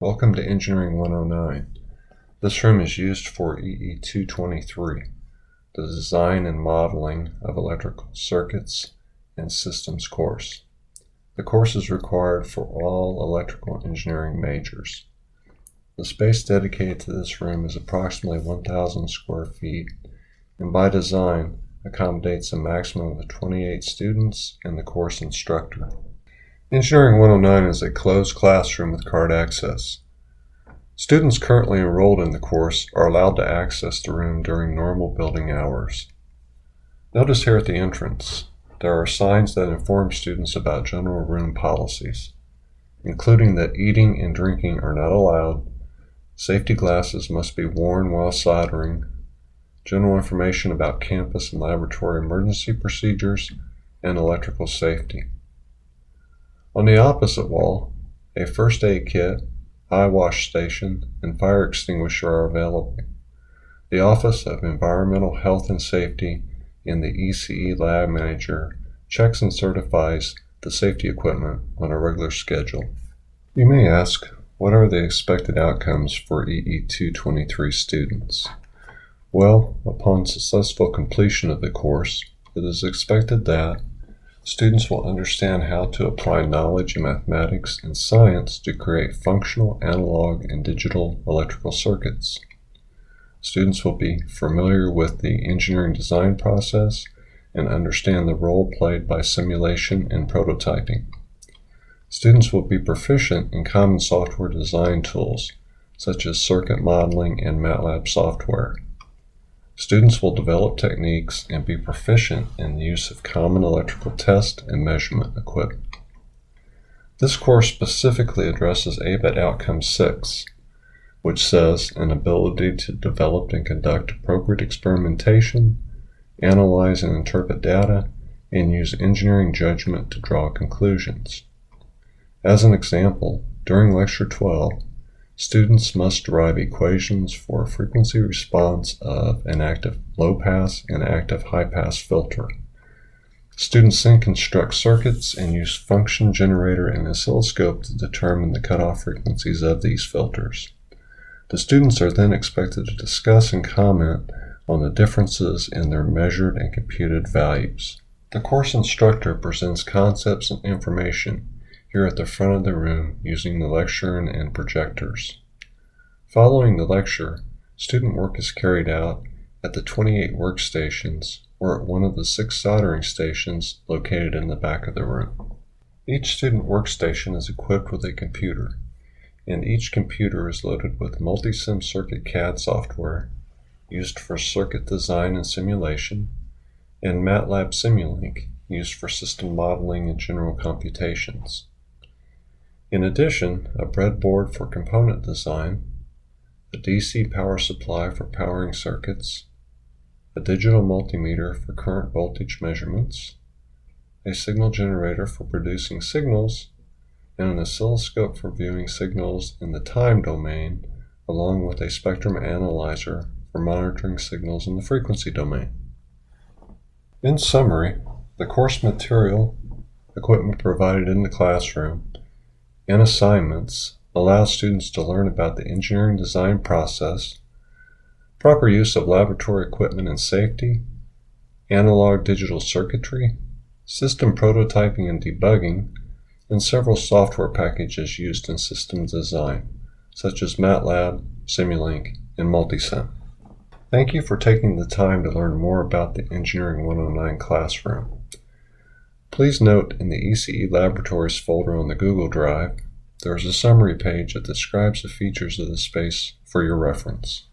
Welcome to Engineering 109. This room is used for EE 223, the Design and Modeling of Electrical Circuits and Systems course. The course is required for all electrical engineering majors. The space dedicated to this room is approximately 1,000 square feet and by design accommodates a maximum of 28 students and the course instructor. Engineering 109 is a closed classroom with card access. Students currently enrolled in the course are allowed to access the room during normal building hours. Notice here at the entrance, there are signs that inform students about general room policies, including that eating and drinking are not allowed, safety glasses must be worn while soldering, general information about campus and laboratory emergency procedures, and electrical safety. On the opposite wall, a first aid kit, eye wash station, and fire extinguisher are available. The Office of Environmental Health and Safety and the ECE lab manager checks and certifies the safety equipment on a regular schedule. You may ask, what are the expected outcomes for EE 223 students? Well, upon successful completion of the course, it is expected that students will understand how to apply knowledge in mathematics and science to create functional analog and digital electrical circuits. Students will be familiar with the engineering design process and understand the role played by simulation and prototyping. Students will be proficient in common software design tools, such as circuit modeling and MATLAB software. Students will develop techniques and be proficient in the use of common electrical test and measurement equipment. This course specifically addresses ABET Outcome 6, which says an ability to develop and conduct appropriate experimentation, analyze and interpret data, and use engineering judgment to draw conclusions. As an example, during Lecture 12, students must derive equations for frequency response of an active low-pass and active high-pass filter. Students then construct circuits and use function generator and oscilloscope to determine the cutoff frequencies of these filters. The students are then expected to discuss and comment on the differences in their measured and computed values. The course instructor presents concepts and information here at the front of the room using the lectern and projectors. Following the lecture, student work is carried out at the 28 workstations or at one of the 6 soldering stations located in the back of the room. Each student workstation is equipped with a computer, and each computer is loaded with Multisim Circuit CAD software used for circuit design and simulation, and MATLAB Simulink used for system modeling and general computations. In addition, a breadboard for component design, a DC power supply for powering circuits, a digital multimeter for current voltage measurements, a signal generator for producing signals, and an oscilloscope for viewing signals in the time domain, along with a spectrum analyzer for monitoring signals in the frequency domain. In summary, the course material, equipment provided in the classroom, and assignments allow students to learn about the engineering design process, proper use of laboratory equipment and safety, analog digital circuitry, system prototyping and debugging, and several software packages used in system design, such as MATLAB, Simulink, and Multisim. Thank you for taking the time to learn more about the Engineering 109 classroom. Please note in the ECE Laboratories folder on the Google Drive, there is a summary page that describes the features of the space for your reference.